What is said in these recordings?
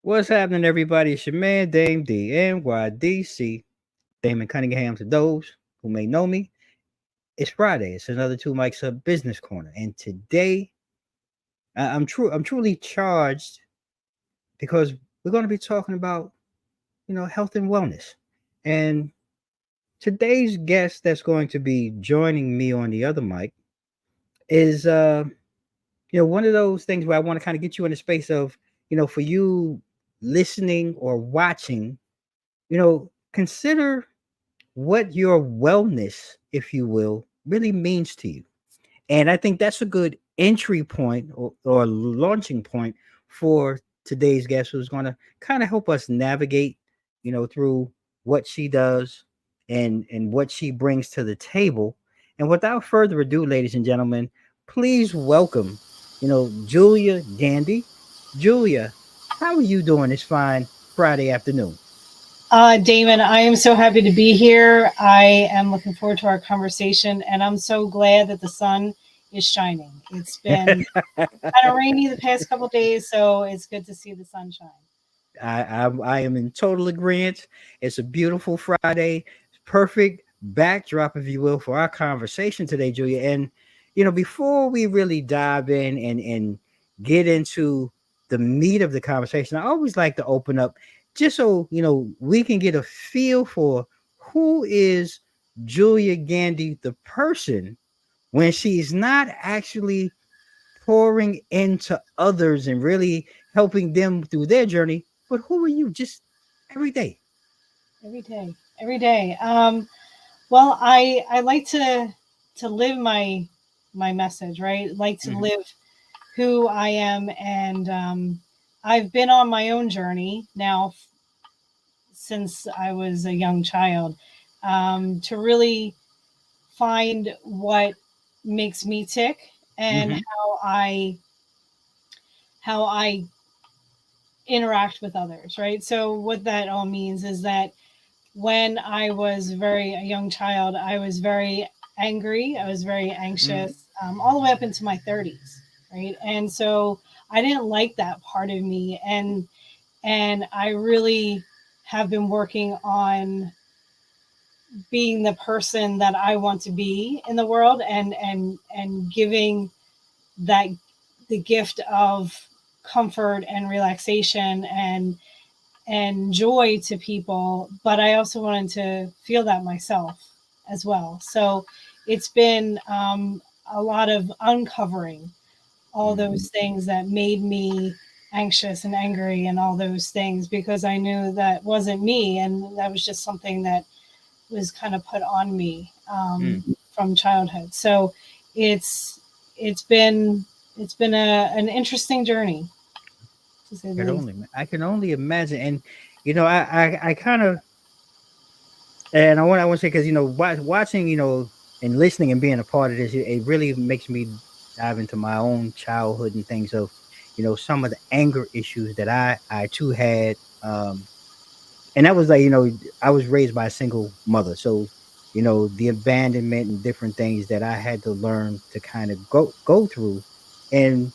What's happening, everybody? It's your man, Dame DNYDC, Damon Cunningham. To those who may know me, it's Friday. It's another Two Mics Up Business Corner, and today I'm truly charged because we're going to be talking about health and wellness. And today's guest that's going to be joining me on the other mic is one of those things where I want to kind of get you in the space of for you listening or watching, consider what your wellness, if you will, really means to you. And I think that's a good entry point or launching point for today's guest, who's going to kind of help us navigate, through what she does and what she brings to the table. And without further ado, ladies and gentlemen, please welcome, Julia Gandy. Julia, how are you doing this fine Friday afternoon? Damon, I am so happy to be here. I am looking forward to our conversation, and I'm so glad that the sun is shining. It's been kind of rainy the past couple of days, so it's good to see the sunshine. I am in total agreement. It's a beautiful Friday, perfect backdrop, if you will, for our conversation today, Julia. And before we really dive in and get into the meat of the conversation, I always like to open up just so we can get a feel for who is Julia Gandy, the person, when she's not actually pouring into others and really helping them through their journey. But who are you just every day? Every day. Well, I like to live my message, right? Like to live who I am, and I've been on my own journey now since I was a young child, to really find what makes me tick and how I interact with others, right? So what that all means is that when I was a young child, I was very angry. I was very anxious, all the way up into my 30s, right? And so I didn't like that part of me, and I really have been working on being the person that I want to be in the world, and giving that the gift of comfort and relaxation and joy to people. But I also wanted to feel that myself as well. So it's been a lot of uncovering all those things that made me anxious and angry and all those things, because I knew that wasn't me, and that was just something that was kind of put on me from childhood. So it's been an interesting journey, to say the least. I can only imagine. And I kind of, and I want to say, because watching and listening and being a part of this, it really makes me dive into my own childhood and things of some of the anger issues that I too had. And that was like, I was raised by a single mother. So, the abandonment and different things that I had to learn to kind of go through. And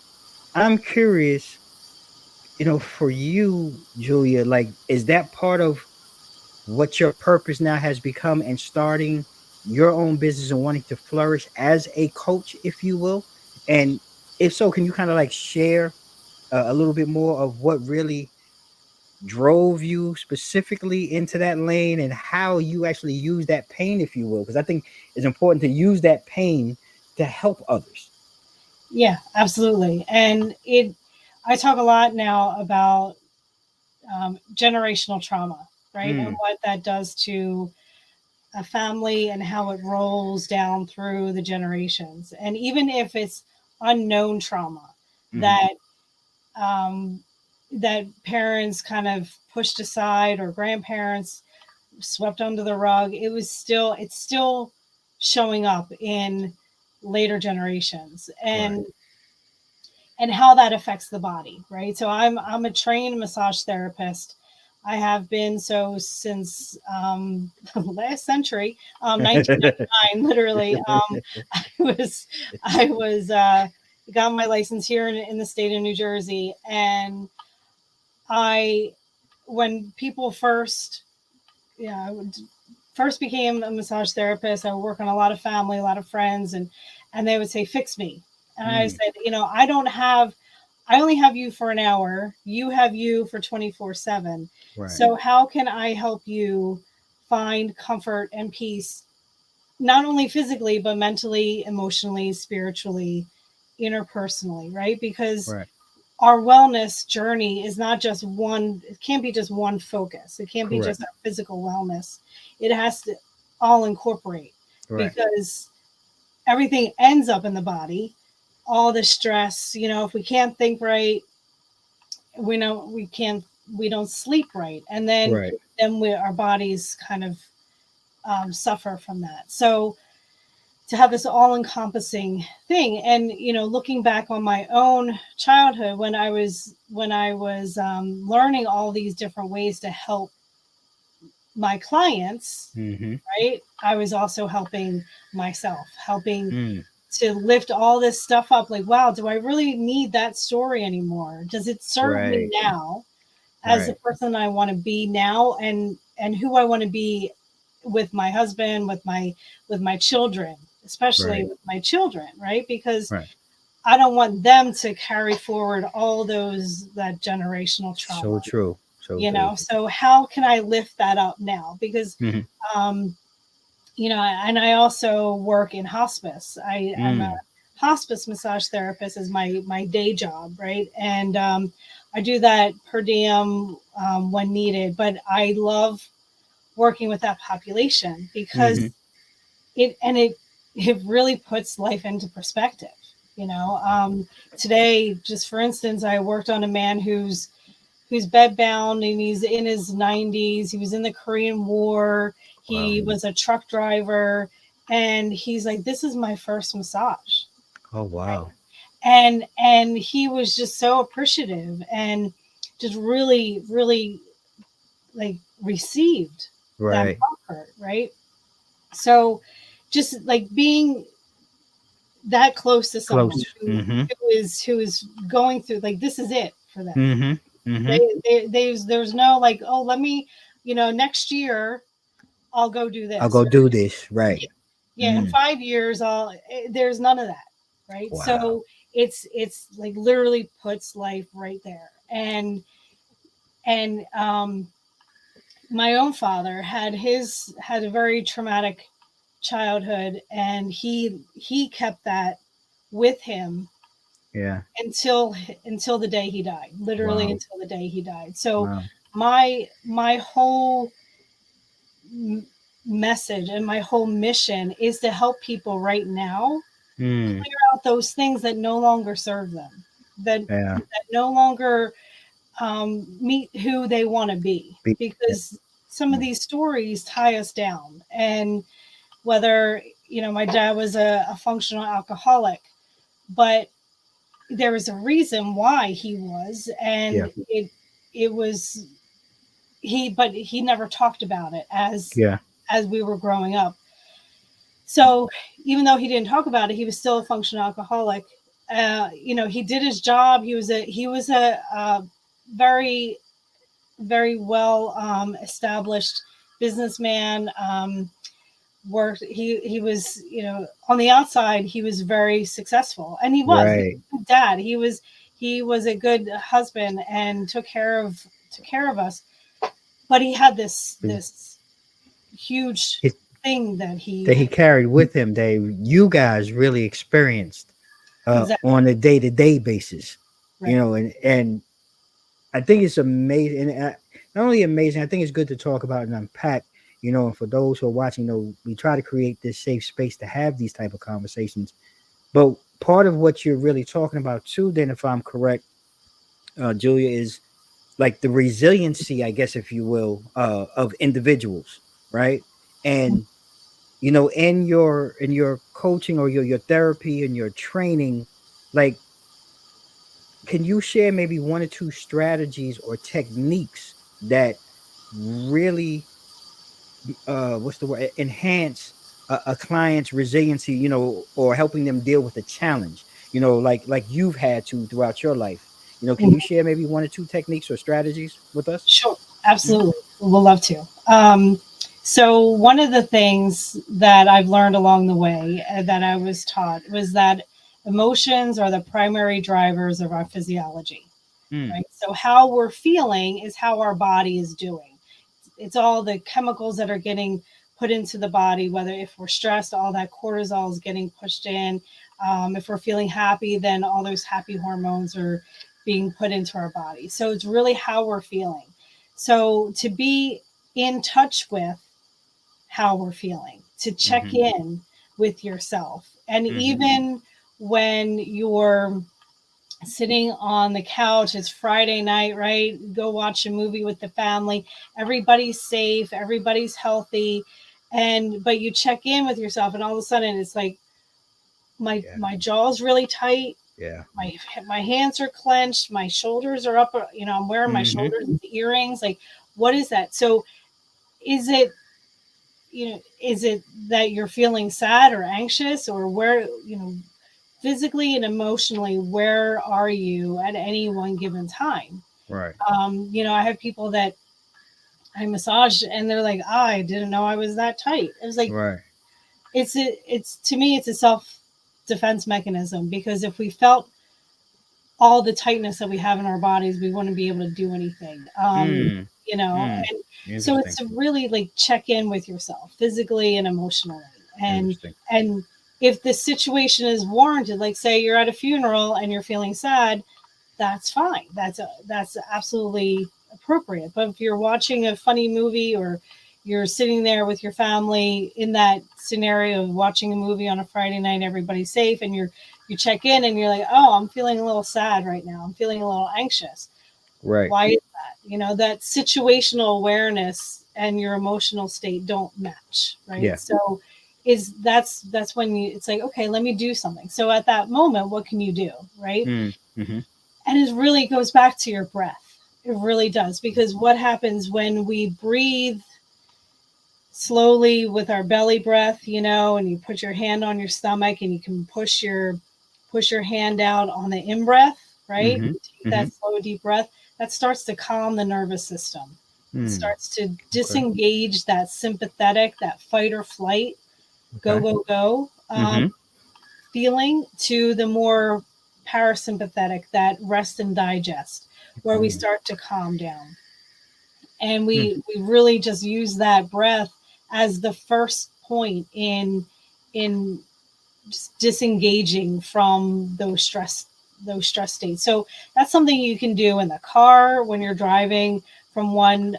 I'm curious, for you, Julia, like, is that part of what your purpose now has become, and starting your own business and wanting to flourish as a coach, if you will? And if so, can you kind of like share a little bit more of what really drove you specifically into that lane, and how you actually use that pain, if you will? Because I think it's important to use that pain to help others. Yeah, absolutely. And I talk a lot now about generational trauma, right? And what that does to a family and how it rolls down through the generations. And even if it's unknown trauma that that parents kind of pushed aside, or grandparents swept under the rug, it's still showing up in later generations, and how that affects the body, right? So I'm a trained massage therapist. I have been so since last century, 1999, literally. I was got my license here in the state of New Jersey, and I, when people first, yeah, first became a massage therapist, I would work on a lot of family, a lot of friends, and they would say, "Fix me," and I Mm, said, I don't have, I only have you for an hour. You have you for 24/7. right. So how can I help you find comfort and peace, not only physically but mentally, emotionally, spiritually, interpersonally, right? Because Right. our wellness journey is not just one, it can't be just one focus. It can't be Correct. just our physical wellness. It has to all incorporate, Right. because everything ends up in the body. All the stress, if we can't think right, we know we can't, we don't sleep right. And Right. then our bodies kind of suffer from that. So to have this all encompassing thing, and looking back on my own childhood, when I was learning all these different ways to help my clients, Mm-hmm. right, I was also helping myself, helping Mm, to lift all this stuff up. Like, wow, do I really need that story anymore? Does it serve me right. now as the Right. person I want to be now, and who I want to be with my husband, with my children, especially Right. with my children, right? Because Right. I don't want them to carry forward all that generational So trauma. true. So true. So how can I lift that up now? Because Mm-hmm. um, and I also work in hospice. I'm a Mm, hospice massage therapist is my day job, right? And I do that per diem when needed. But I love working with that population because mm-hmm. it really puts life into perspective. You know, today, just for instance, I worked on a man who's bedbound and he's in his 90s. He was in the Korean War. Wow. He was a truck driver, and he's like, "This is my first massage," Oh right? wow. And he was just so appreciative and just really, really like received that Right. comfort, right? So, just like being that close to someone Close. Mm-hmm. who is going through, like, this is it for them. Mm-hmm. Mm-hmm. There's no like, oh, let me, next year I'll go do I'll this. go Or, do this. Right. yeah, yeah, in Mm. 5 years there's none of that, right? Wow. So it's like literally puts life right there. And my own father had a very traumatic childhood, and he kept that with him Yeah. until the day he died, literally Wow. until the day he died. So Wow. my whole message and my whole mission is to help people right now Mm. clear out those things that no longer serve them, Yeah. that no longer meet who they want to be, Be- because some of mm. these stories tie us down. And whether, my dad was a functional alcoholic, but there was a reason why he was, Yeah. and it was but he never talked about it Yeah. as we were growing up. So even though he didn't talk about it, he was still a functional alcoholic. He did his job. He was a very, very well established businessman. Worked. He was, on the outside he was very successful, and he was Right. a good dad. He was a good husband and took care of us. But he had this huge It, thing that that he he carried with him that you guys really experienced exactly on a day-to-day basis. right. And I think it's amazing. And not only amazing, I think it's good to talk about and unpack. And for those who are watching, we try to create this safe space to have these type of conversations. But part of what you're really talking about too, then, if I'm correct, Julia, is like the resiliency, I guess, if you will, of individuals, right? And in your coaching or your therapy and your training, like, can you share maybe one or two strategies or techniques that really what's the word, enhance a client's resiliency, or helping them deal with a challenge, like you've had to throughout your life, Can you share maybe one or two techniques or strategies with us? Sure, Mhm. absolutely. We'll love to. So, one of the things that I've learned along the way that I was taught was that emotions are the primary drivers of our physiology, Mm. right? So, how we're feeling is how our body is doing. It's all the chemicals that are getting put into the body, whether if we're stressed, all that cortisol is getting pushed in. If we're feeling happy, then all those happy hormones are being put into our body. So it's really how we're feeling. So to be in touch with how we're feeling, to check Mhm. in with yourself. And Mhm. even when you're sitting on the couch, it's Friday night, right? Go watch a movie with the family. Everybody's safe, everybody's healthy. And but you check in with yourself and all of a sudden it's like Yeah. my jaw's really tight, Yeah. my hands are clenched, my shoulders are up, I'm wearing my Mhm. shoulders with earrings. Like, what is that? So is it, is it that you're feeling sad or anxious, or where, physically and emotionally, where are you at any one given time? Right. I have people that I massage and they're like, I didn't know I was that tight. It was like, Right. it's to me, it's a self defense mechanism, because if we felt all the tightness that we have in our bodies, we wouldn't be able to do anything. Mm. Mm. And so it's Interesting. to really like check in with yourself physically and emotionally. And Interesting. and if the situation is warranted, like say you're at a funeral and you're feeling sad, that's fine. That's absolutely appropriate. But if you're watching a funny movie, or you're sitting there with your family in that scenario of watching a movie on a Friday night, everybody's safe, and you check in and you're like, oh, I'm feeling a little sad right now. I'm feeling a little anxious. Right. Why is that? That situational awareness and your emotional state don't match, right? Yeah. So that's when it's like, okay, let me do something. So at that moment, what can you do, right? Mm. Mhm. And it really goes back to your breath. It really does, because what happens when we breathe slowly with our belly breath, and you put your hand on your stomach and you can push your hand out on the in breath, right? Mhm. Take that Mhm. slow deep breath. That starts to calm the nervous system. It Mm. starts to Okay. disengage that sympathetic, that fight or flight, go Okay. go go, Mhm. feeling, to the more parasympathetic, that rest and digest, where we Mm. start to calm down. And Mm. we really just use that breath as the first point in just disengaging from those stress states. So that's something you can do in the car when you're driving from one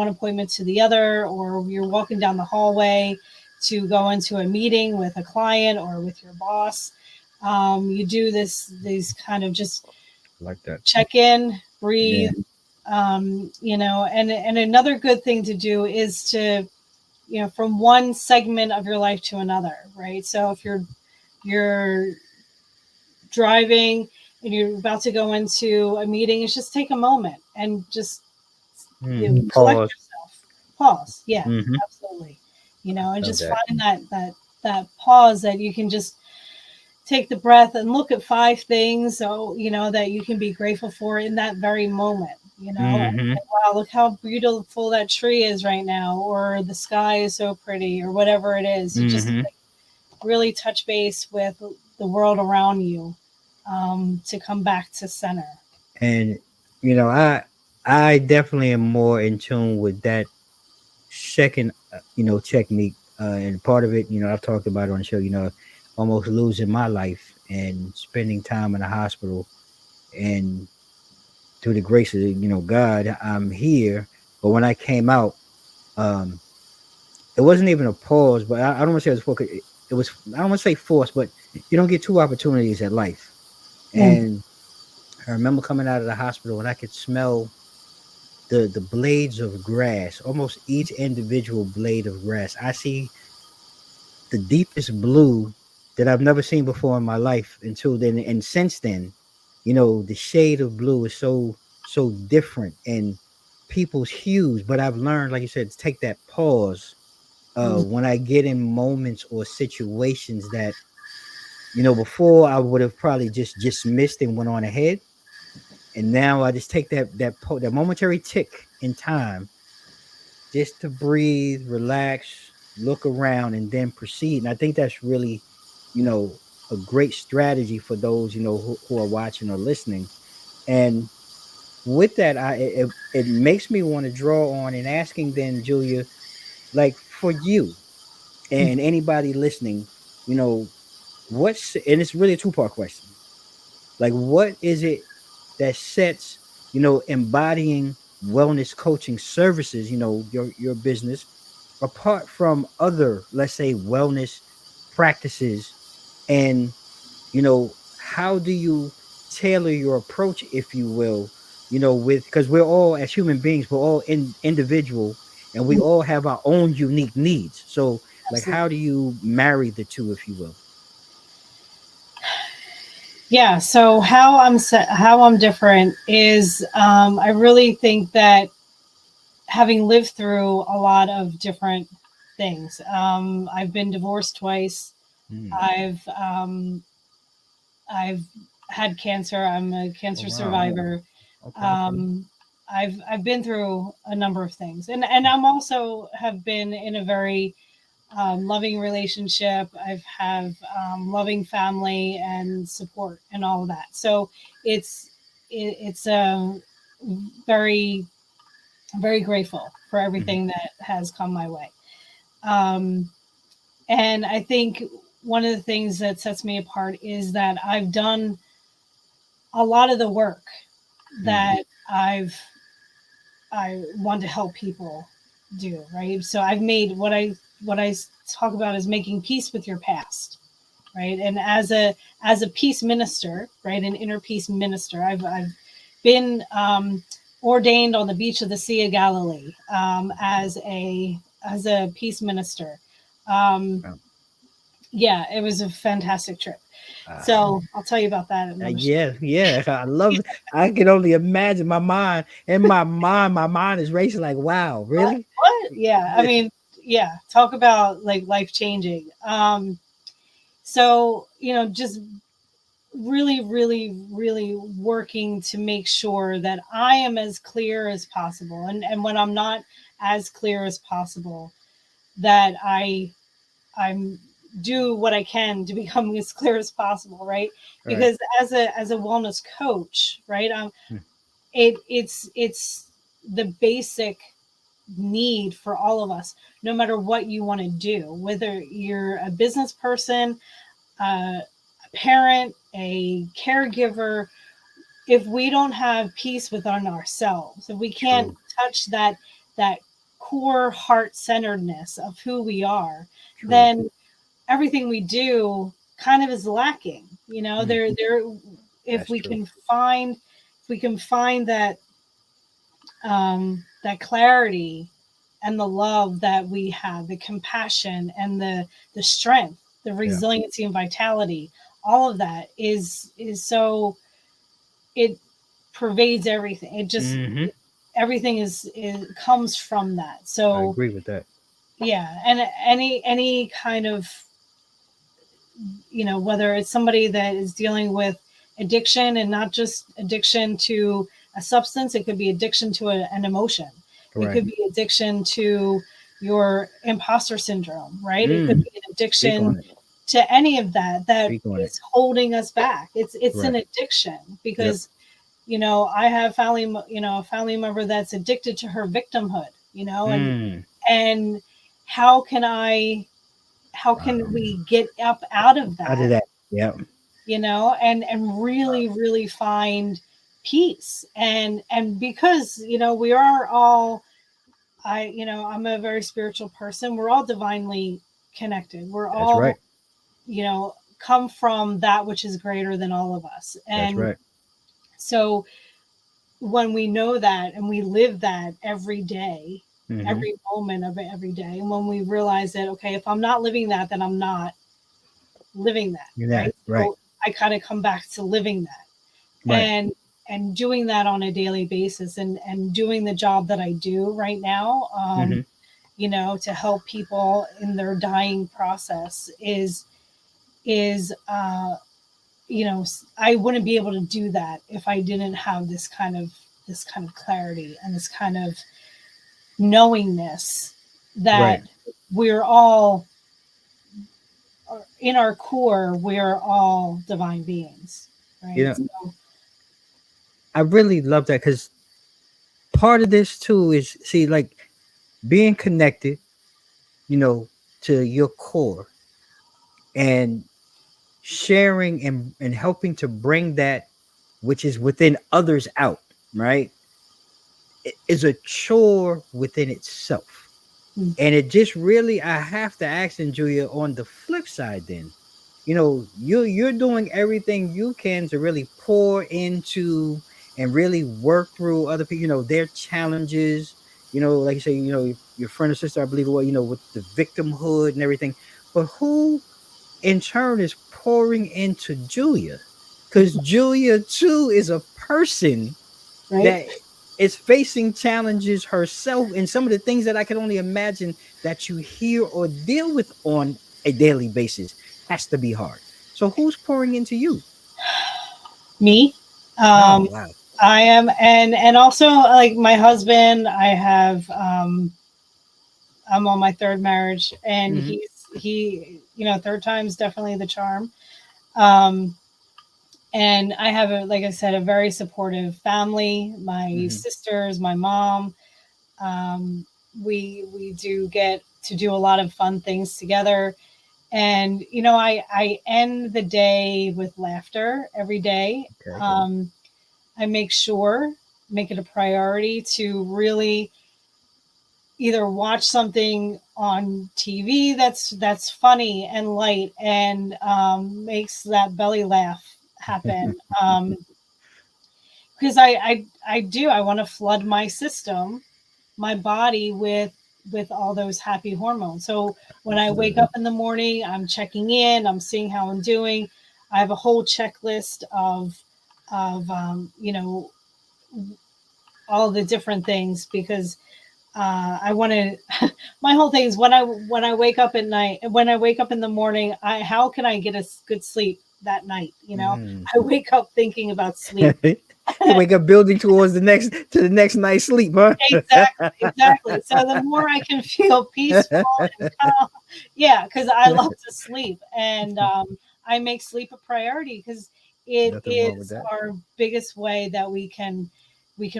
appointment to the other, or you're walking down the hallway to go into a meeting with a client or with your boss. You do these kind of just Like that. check in, Yeah. breathe. And another good thing to do is to, from one segment of your life to another, right? So if you're driving and you're about to go into a meeting, is just take a moment and just, Mm. collect Pause. yourself. Pause. Yeah, Mhm. absolutely. And Love just that. find that pause that you can just take the breath and look at 5 things, so that you can be grateful for in that very moment. Mhm. Wow, look how beautiful that tree is right now, or the sky is so pretty, or whatever it is. You just Mhm. really touch base with the world around you, to come back to center. And I definitely am more in tune with that second technique, and part of it, I've talked about it on the show, almost losing my life and spending time in the hospital, and through the grace of God, I'm here. But when I came out, um it wasn't even a pause, but I don't want to say it was it was, I don't want to say forced, but you don't get two opportunities at life. Mm. And I remember coming out of the hospital and I could smell the blades of grass, almost each individual blade of grass. I see the deepest blue that I've never seen before in my life until then. And since then, the shade of blue is so different and people's hues. But I've learned, like you said, to take that pause Mm. when I get in moments or situations that, before I would have probably just dismissed and went on ahead. And now I just take that momentary tick in time just to breathe, relax, look around, and then proceed. And I think that's really, a great strategy for those, who are watching or listening. And with that, it makes me want to draw on and asking then, Julia, like for you and anybody listening, you know, and it's really a two-part question. Like, what is it that sets, embodying wellness coaching services, your business apart from other, let's say, wellness practices? And how do you tailor your approach, if you will, with, because we're all, as human beings, we're all individual, and we all have our own unique needs. So like, how Absolutely. do you marry the two, if you will? Yeah. So how I'm different is I really think that having lived through a lot of different things. I've been divorced twice. Mm. I've had cancer. I'm a Oh, cancer wow. survivor. Okay. Um, I've been through a number of things, and I'm also have been in a very loving relationship. I've have loving family and support and all of that. So it's it's very very grateful for Hmm. everything that has come my way. Um, and I think one of the things that sets me apart is that I've done a lot of the work Mm. that I want to help people do, right? So I've made what I talk about is making peace with your past, right? And as a peace minister, right, an inner peace minister, I've been ordained on the beach of the Sea of Galilee as a peace minister. Um, Wow. yeah, it was a fantastic trip. Uh, So I'll tell you about that another. yeah, yeah. I love it. I can only imagine my mind is racing like, wow, What? really? What? Yeah, I mean, yeah. Talk about like life changing. So just really, really, really working to make sure that I am as clear as possible, and when I'm not as clear as possible, that I'm do what I can to become as clear as possible, right? Right. Because as a wellness coach, right, Mm. it's the basic need for all of us, no matter what you want to do, whether you're a business person, a parent, a caregiver. If we don't have peace within ourselves, if we can't True. touch that core heart centeredness of who we are, True. then everything we do kind of is lacking. Mm. There if That's we true. can find that clarity and the love that we have, the compassion and the strength, the Yeah. resiliency and vitality, all of that is so it pervades everything. It just Hmm. everything is comes from that. I So agree with that. yeah, and any kind of whether it's somebody that is dealing with addiction, and not just addiction to a substance, it could be addiction to an emotion, it Right. could be addiction to your imposter syndrome, right? It could Mm. be an Speak addiction on it. to any of that Speak on it. is holding us back. It's an Right. addiction Yep. because I have a family member that's addicted to her victimhood, Mm. and how can I how can Wow. we get up out of Out of that, that. Yep. and really really find peace, and because we are all I'm a very spiritual person. We're all divinely connected. We're That's all right. come from that which is greater than all of us. That's And right. so when we know that and we live that every day, Hmm. every moment of it every day, and when we realize that, okay, if I'm not living that, then I'm not living that, You're right? that. Right. So I kind of come back to living that, Right. and doing that on a daily basis, and doing the job that I do right now, Hmm. to help people in their dying process is I wouldn't be able to do that if I didn't have this kind of clarity and this kind of knowingness that Right. we're all in our core, we're all divine beings, You right? know, So, I really love that because part of this too is see, like being connected, you know, to your core and sharing and helping to bring that which is within others out, right? Is a chore within itself. mm, And it just really, I have to ask and Julia, on the flip side, then, you're doing everything you can to really pour into and really work through other people, their challenges, like you say, your friend or sister, I believe it was, with the victimhood and everything. But who in turn is pouring into Julia? Because Julia too is a person right? that is facing challenges herself, and some of the things that I can only imagine that you hear or deal with on a daily basis has to be hard. So who's pouring into you? Me. Oh Um, wow. I am, and also like my husband. I'm on my third marriage, and Mm-hmm. third time's definitely the charm. Um, and I have like I said, a very supportive family. My Mm-hmm. sisters, my mom. Um, we do get to do a lot of fun things together, and I end the day with laughter every day. Okay. I make it a priority to really either watch something on TV that's funny and light and makes that belly laugh happen. Because I want to flood my system, my body with all those happy hormones. So when I wake Understood. up in the morning, I'm checking in, I'm seeing how I'm doing. I have a whole checklist of all the different things because I want to. My whole thing is when I wake up at night, when I wake up in the morning, how can I get a good sleep that night? Mm. I wake up thinking about sleep. You wake up building towards the next night's sleep, huh? Exactly, exactly. So the more I can feel peaceful and calm, yeah, because I love to sleep, and I make sleep a priority because it Nothing wrong with is that. our biggest way that we can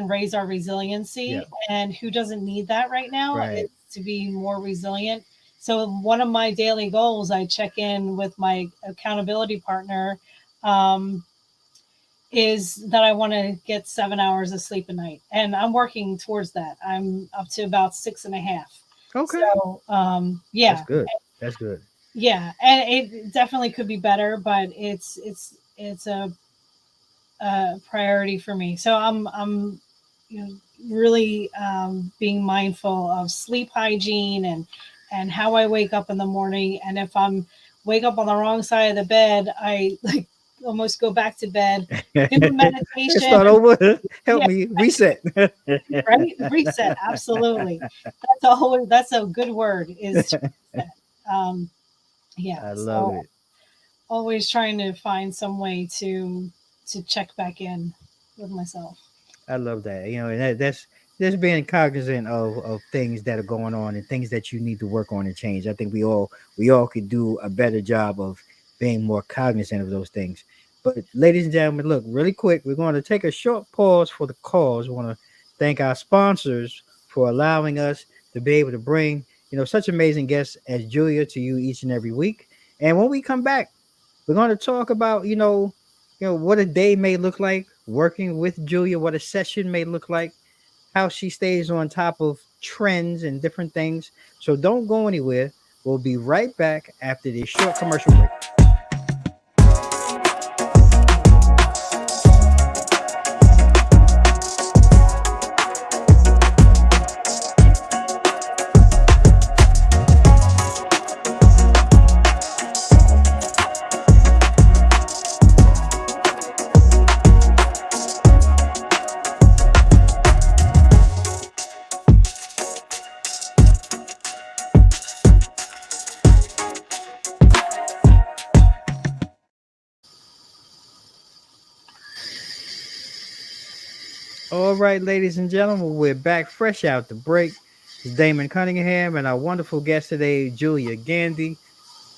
raise our Yeah. resiliency. And who doesn't need that right now is Right. to be more resilient. So one of my daily goals, I check in with my accountability partner. Um, is that I want to get 7 hours of sleep a night. And I'm working towards that. I'm up to about 6.5. Okay. So, That's yeah, good. That's good. yeah. And it definitely could be better, but it's a priority for me. So I'm, really being mindful of sleep hygiene and how I wake up in the morning. And if I'm wake up on the wrong side of the bed, I like almost go back to bed, do a Let's meditation. start over. Help Yeah, me reset. right. Reset. Absolutely. That's a good word is to reset. Um, yeah. I love So it. always trying to find some way to check back in with myself. I love that. And that's just being cognizant of things that are going on and things that you need to work on and change. I think we all could do a better job of being more cognizant of those things. But ladies and gentlemen, look, really quick, we're going to take a short pause for the cause. We want to thank our sponsors for allowing us to be able to bring, such amazing guests as Julia to you each and every week. And when we come back, we're going to talk about, what a day may look like working with Julia, what a session may look like, how she stays on top of trends and different things. So don't go anywhere. We'll be right back after this short commercial break. All right, ladies and gentlemen, we're back fresh out the break. It's Damon Cunningham and our wonderful guest today, Julia Gandy.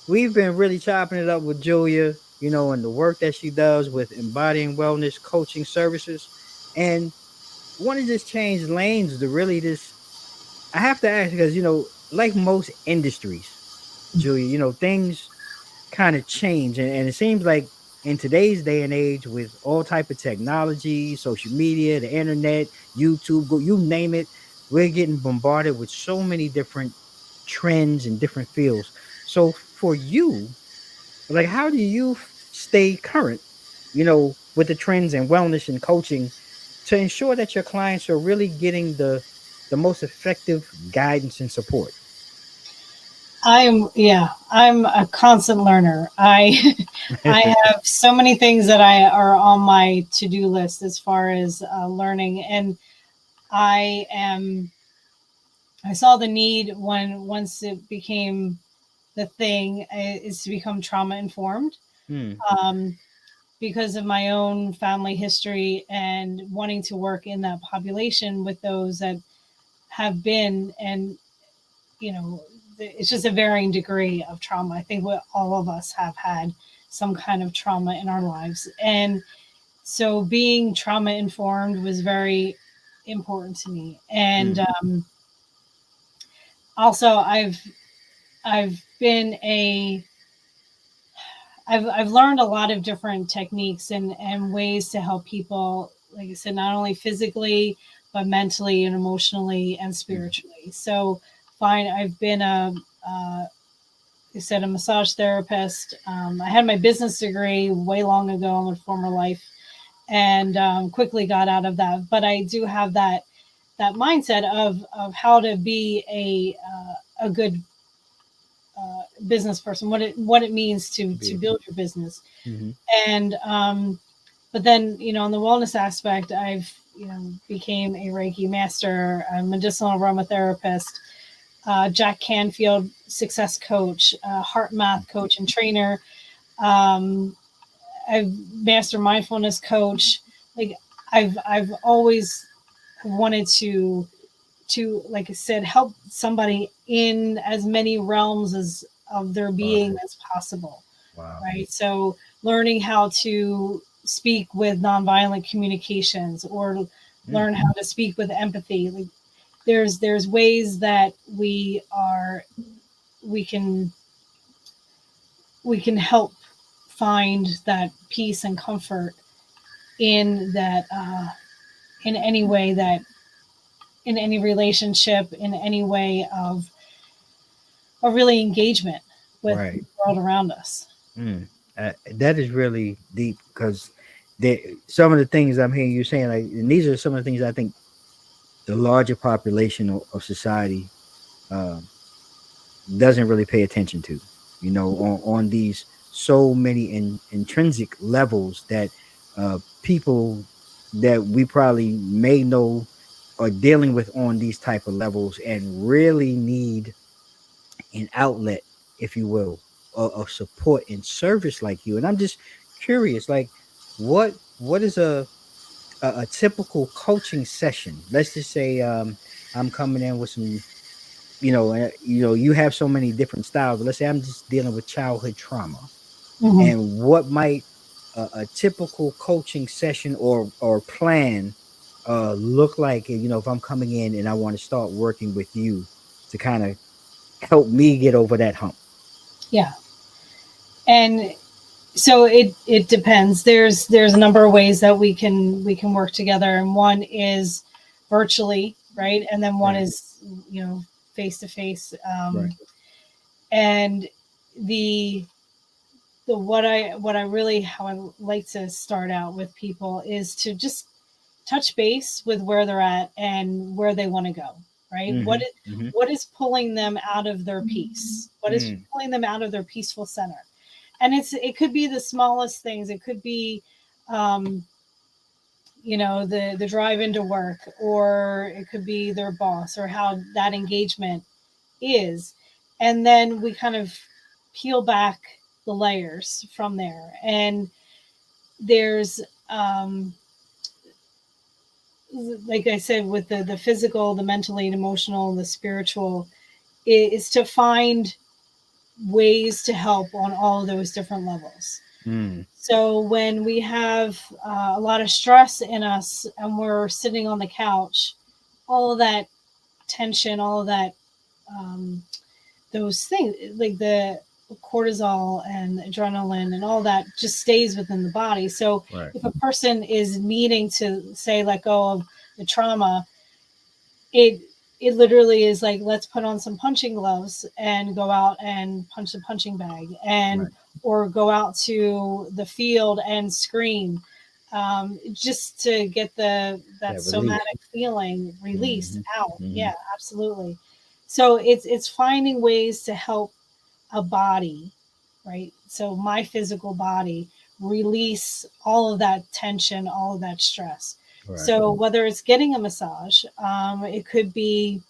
We've been really chopping it up with Julia, and the work that she does with Embodying Wellness coaching services. And want to just change lanes to really just, I have to ask because, like most industries, Julia, things kind of change. And it seems like in today's day and age with all type of technology, social media, the internet, YouTube, you name it, we're getting bombarded with so many different trends and different fields. So for you, like, how do you stay current, with the trends and wellness and coaching to ensure that your clients are really getting the most effective guidance and support? I'm a constant learner. I I have so many things that I are on my to-do list as far as learning, and I am I saw the need when once it became the thing is to become trauma informed, Hmm. um, because of my own family history and wanting to work in that population with those that have been, and you know it's just a varying degree of trauma. I think what all of us have had some kind of trauma in our lives, and so being trauma informed was very important to me. And Hmm. also I've been a I've learned a lot of different techniques and ways to help people, like I said, not only physically, but mentally and emotionally and Hmm. spiritually. So, fine, I've been like I said, a massage therapist. I had my business degree way long ago in a former life, and quickly got out of that. But I do have that mindset of how to be a good business person, what it means to Be. build your business. Hmm. And but then on the wellness aspect, I've became a Reiki master, a medicinal aromatherapist, Jack Canfield success coach, heart math coach and trainer. um, I've master mindfulness coach. Like I've always wanted to, like I said, help somebody in as many realms as of their Wow. being as possible, Wow. right? So learning how to speak with nonviolent communications, or Mm. learn how to speak with empathy. Like there's ways that we can we can help find that peace and comfort in that, in any way, that in any relationship, in any way of really engagement with the Right. world around us. Mm. That is really deep because some of the things I'm hearing you saying, like, and these are some of the things I think the larger population of society um, doesn't really pay attention to, on these so many intrinsic levels that people that we probably may know are dealing with on these type of levels and really need an outlet, if you will, of support and service like you. And I'm just curious, like, what is a typical coaching session? Let's just say I'm coming in with some, you have so many different styles, but let's say I'm just dealing with childhood trauma, Mm-hmm. and what might a typical coaching session or plan look like? If I'm coming in and I want to start working with you to kind of help me get over that hump. Yeah, and so it depends. There's a number of ways that we can work together, and one is virtually, right, and then one Right. is face to face. Right. And the what I really, how I like to start out with people is to just touch base with where they're at and where they want to go, right? Mm-hmm. Mm-hmm. What is pulling them out of their peace? What is Mm. pulling them out of their peaceful center? And it could be the smallest things. It could be um, the drive into work, or it could be their boss, or how that engagement is. And then we kind of peel back the layers from there. And there's like I said, with the physical, the mentally and emotional, the spiritual, is to find ways to help on all of those different levels. Mm, So when we have a lot of stress in us and we're sitting on the couch, all of that tension, all of that, um, those things like the cortisol and adrenaline and all that just stays within the body. So right. if a person is needing to say let go of the trauma, it it literally is like, let's put on some punching gloves and go out and punch the punching bag, and Right. or go out to the field and scream, just to get that That release. somatic feeling released Hmm. out. Hmm. Yeah, absolutely. So it's finding ways to help a body, right? So my physical body release all of that tension, all of that stress. Right. So whether it's getting a massage, it could be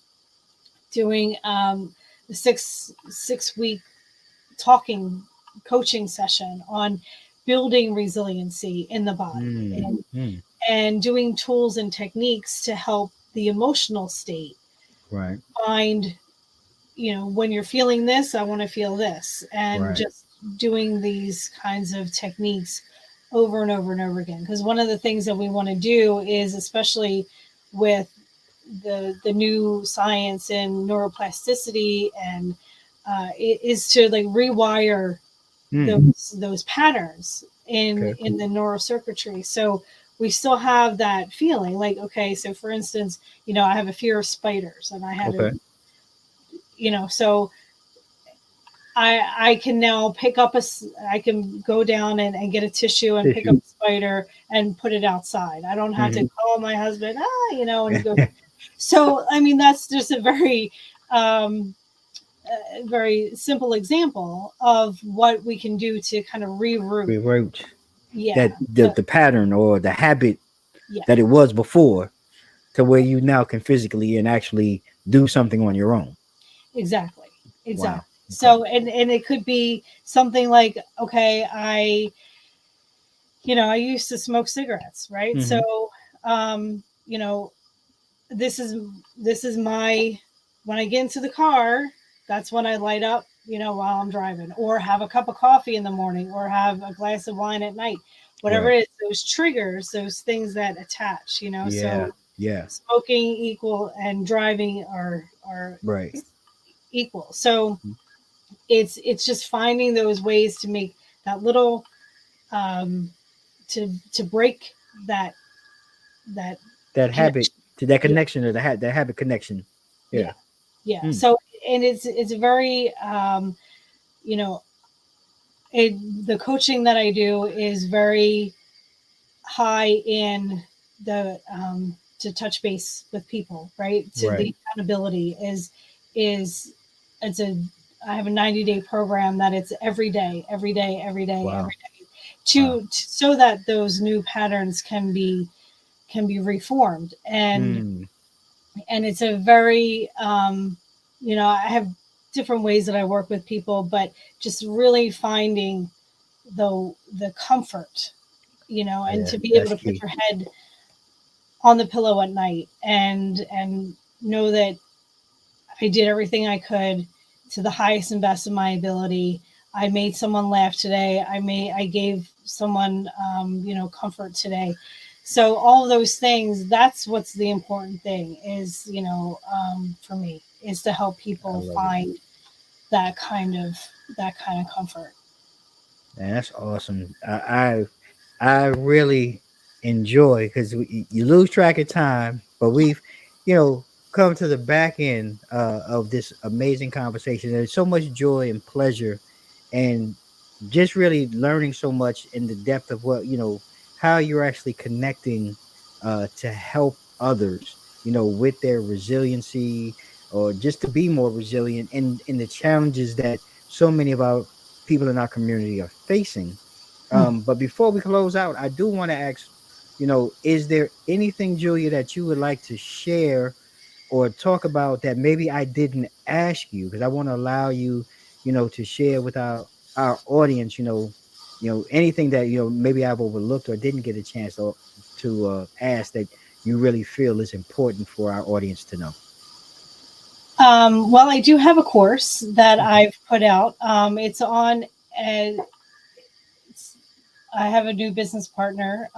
doing a six week talking coaching session on building resiliency in the body, Mm, mm, and doing tools and techniques to help the emotional state right. find, when you're feeling this, I want to feel this, and Right. just doing these kinds of techniques over and over and over again. Because one of the things that we want to do is, especially with the new science in neuroplasticity, and is to like rewire Mm, those patterns okay. in the neurocircuitry. So we still have that feeling like, okay, so for instance, I have a fear of spiders, and I had a, Okay. so I can now pick up I can go down and get a tissue and pick up Tissue. a spider and put it outside. I don't have to Hmm. call my husband, and go. So, I mean, that's just a um, very simple example of what we can do to kind of reroute. Rewrote Yeah. that the pattern or the habit Yeah, that it was before to where you now can physically and actually do something on your own. exactly. Wow. Exactly. Okay. So, and it could be something like, okay, I used to smoke cigarettes, right? Hmm. So, um, you know, this is my, when I get into the car, that's when I light up, while I'm driving, or have a cup of coffee in the morning, or have a glass of wine at night. Whatever Right. it is, those triggers, those things that attach, Yeah. so Yeah. smoking equal and driving are Right. equal. So it's just finding those ways to make that little, um to break that that That habit connection. to that Yeah, connection or that habit connection. yeah, Yeah. yeah. Mm, So, and it's very, you know the coaching that I do is very high in the, to touch base with people, right? To right. the accountability is it's a I have a 90-day program that it's every day, every day, every day, every Wow. day, Wow. so that those new patterns can be reformed. Mm, And it's a very, I have different ways that I work with people, but just really finding the comfort, and yeah. to be able That's to put key. your head on the pillow at night and know that I did everything I could to the highest and best of my ability. I made someone laugh today. I gave someone, comfort today. So all of those things, that's what's the important thing is, for me, is to help I people love it. find that kind of that kind of comfort. Man, that's awesome. I really enjoy because you lose track of time, but we've, come to the back end of this amazing conversation. There's so much joy and pleasure, and just really learning so much in the depth of what how you're actually connecting to help others, with their resiliency or just to be more resilient in the challenges that so many of our people in our community are facing. Hmm. But before we close out, I do want to ask, is there anything, Julia, that you would like to share or talk about that maybe I didn't ask you? Because I want to allow you, to share with our audience, anything that maybe I've overlooked or didn't get a chance to ask that you really feel is important for our audience to know? Well, I do have a course that Okay. I've put out. It's on, uh, I have a new business partner,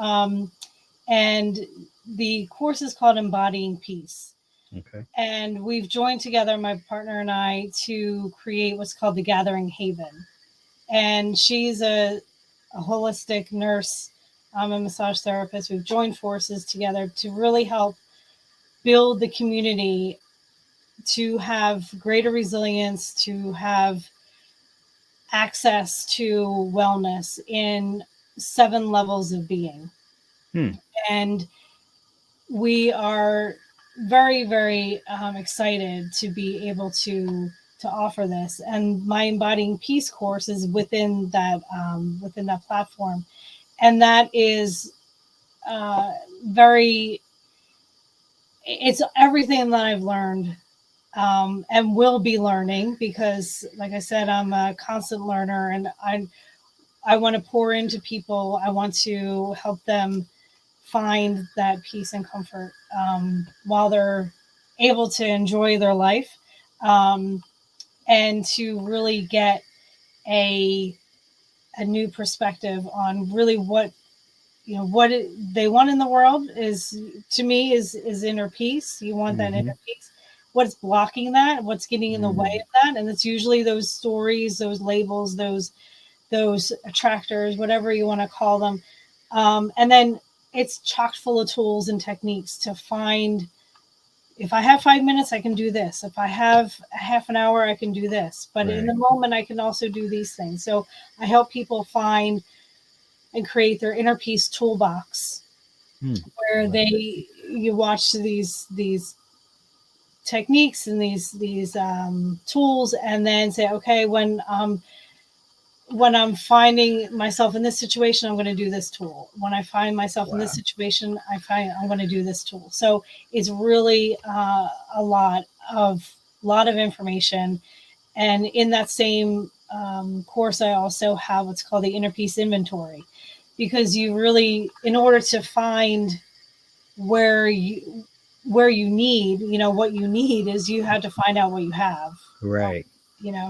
and the course is called Embodying Peace. Okay. And we've joined together, my partner and I, to create what's called the Gathering Haven. And she's a holistic nurse. I'm a massage therapist. We've joined forces together to really help build the community to have greater resilience, to have access to wellness in 7 levels of being. Hmm. And we are very, very excited to be able to offer this. And my Embodying Peace course is within that platform, and that is very. It's everything that I've learned and will be learning because, like I said, I'm a constant learner, and I want to pour into people. I want to help them find that peace and comfort while they're able to enjoy their life, um, and to really get a a new perspective on really what they want in the world is, to me, is inner peace. You want that Mm-hmm. inner peace. What's blocking that? What's getting in the way Mm. of that? And it's usually those stories, those labels, those attractors, whatever you want to call them. And then it's chock full of tools and techniques to find. If I have 5 minutes, I can do this. If I have a half an hour, I can do this. But in the Right. moment, I can also do these things. So I help people find and create their inner peace toolbox, Hmm. where Love it. you watch these techniques and these tools, and then say, okay, when I'm finding myself in this situation, I'm going to do this tool. When I find myself in this Wow. situation, I'm going to do this tool. So it's really a lot of information. And in that same course, I also have what's called the Inner Peace Inventory, because you really, in order to find where you where you need, what you need is, you have to find out what you have. Right.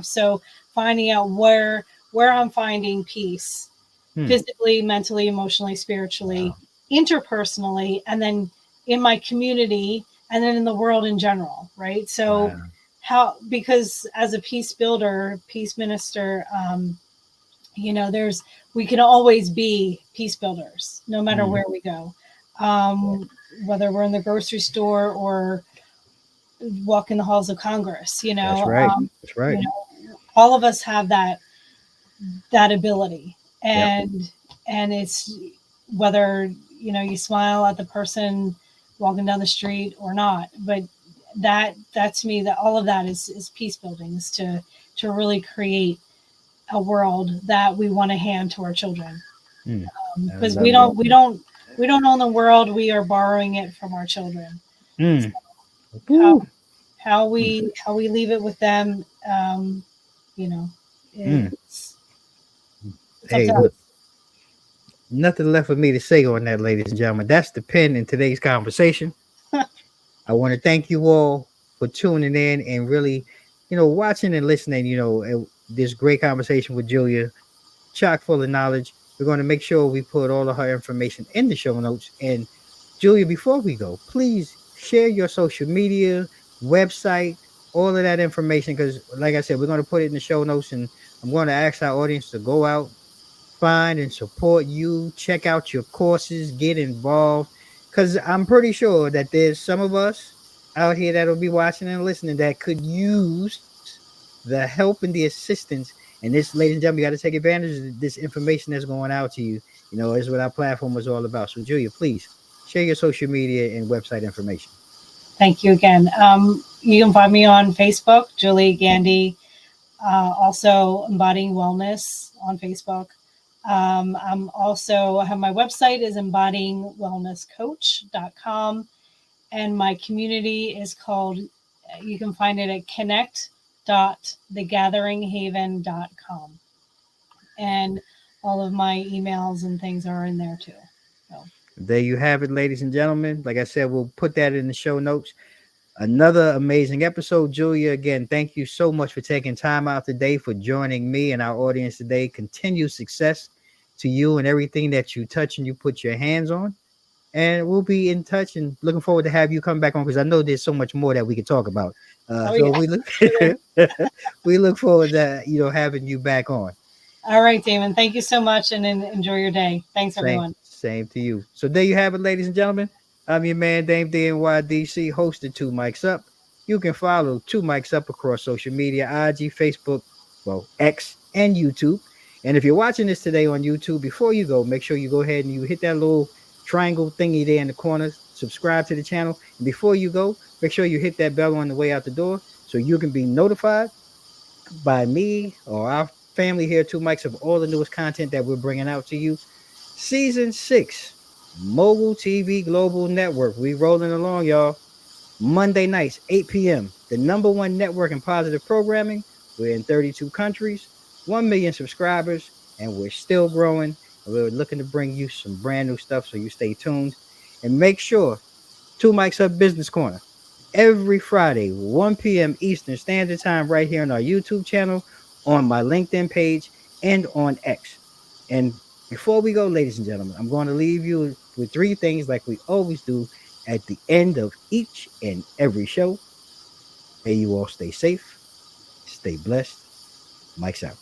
So finding out where I'm finding peace, Hmm. physically, mentally, emotionally, spiritually, Wow. interpersonally, and then in my community, and then in the world in general, right? So Wow. how, because as a peace builder, peace minister, there's we can always be peace builders no matter Hmm. where we go, um, whether we're in the grocery store or walk in the halls of Congress. That's right. That's You right. know, all of us have that ability, Yep. and it's whether you smile at the person walking down the street or not, but that to me, that all of that is peace building, is to really create a world that we want to hand to our children, Hmm. I because we love it. don't we don't we don't own the world. We are borrowing it from our children. Hmm. how Woo. how we leave it with them, you know Hmm. it's up Hey, to us. look, nothing left for me to say on that, ladies and gentlemen. That's the pin in today's conversation. I want to thank you all for tuning in and really, watching and listening. This great conversation with Julia, chock full of knowledge. We're going to make sure we put all of her information in the show notes. And Julia, before we go, please share your social media, website, all of that information. Because, like I said, we're going to put it in the show notes, and I'm going to ask our audience to go out, find and support you, check out your courses, get involved. Because I'm pretty sure that there's some of us out here that'll be watching and listening that could use the help and the assistance. And this, ladies and gentlemen, you got to take advantage of this information that's going out to you. Is what our platform was all about. So, Julia, please share your social media and website information. Thank you again. You can find me on Facebook, Julie Gandy, also Embodying Wellness on Facebook. I have my website is embodyingwellnesscoach.com, and my community is called, you can find it at connect.thegatheringhaven.com. And all of my emails and things are in there too. So. There you have it, ladies and gentlemen. Like I said, we'll put that in the show notes. Another amazing episode, Julia. Again, thank you so much for taking time out today, for joining me and our audience today. Continued success to you and everything that you touch and you put your hands on. And we'll be in touch and looking forward to have you come back on, because I know there's so much more that we could talk about. Oh So yeah. we look Sure. we look forward to having you back on. All right, Damon. Thank you so much, and enjoy your day. Thanks, Same, everyone. same to you. So there you have it, ladies and gentlemen. I'm your man, Dame DNYDC, hosted Two Mics Up. You can follow Two Mics Up across social media, IG, Facebook, well, X, and YouTube. And if you're watching this today on YouTube, before you go, make sure you go ahead and you hit that little triangle thingy there in the corner, subscribe to the channel. And before you go, make sure you hit that bell on the way out the door so you can be notified by me or our family here, Two Mics, of all the newest content that we're bringing out to you. Season 6, Mogul TV Global Network. We rolling along, y'all. Monday nights, 8 p.m. The number one network in positive programming. We're in 32 countries, 1 million subscribers, and we're still growing. And we're looking to bring you some brand new stuff, so you stay tuned. And make sure, Two Mics Up Business Corner, every Friday, 1 p.m. Eastern Standard Time, right here on our YouTube channel, on my LinkedIn page, and on X. And before we go, ladies and gentlemen, I'm going to leave you with 3 things like we always do at the end of each and every show. May you all stay safe, stay blessed. Mike's out.